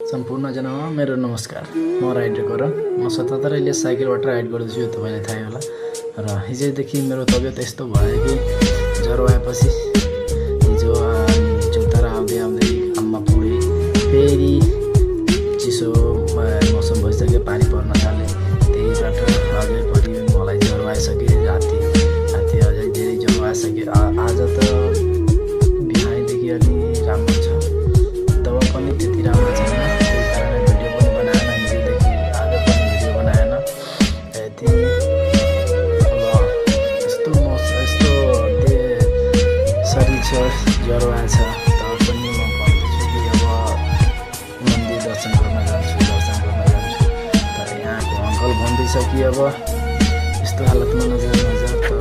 सम्पूर्णजनामा मेरो नमस्कार। म राइडर करण। म 77 अहिले साइकलबाट राइड गर्दैछु, यो तपाईँलाई थाहै होला। र हिजोदेखि मेरो तबियत यस्तो भयो कि ज्वरो आएपछि हिजो चौतारा आउँदै आउँदै काममा पुगेँ। फेरि चिसो मौसम भइसक्यो, पानी पर्न थाल्यो। त्यहीबाट अझै पनि मलाई ज्वरो आइसक्यो। राति अझै धेरै ज्वरो आइसक्यो। आज त बिहानदेखि अलि राम्रो छ, दवा पनि त्यति राम्रो छैन। त्यही कारण भिडियो पनि बनाएन, हिजोदेखि आज पनि भिडियो बनाएन। यति यस्तो शरीर छ, ज्वरो आएछ। तर पनि म भन्दैछु कि अब मन्दिर दर्शन गर्न जान्छु। तर यहाँको अङ्कल भन्दैछ कि अब यस्तो हालतमा नजा। तर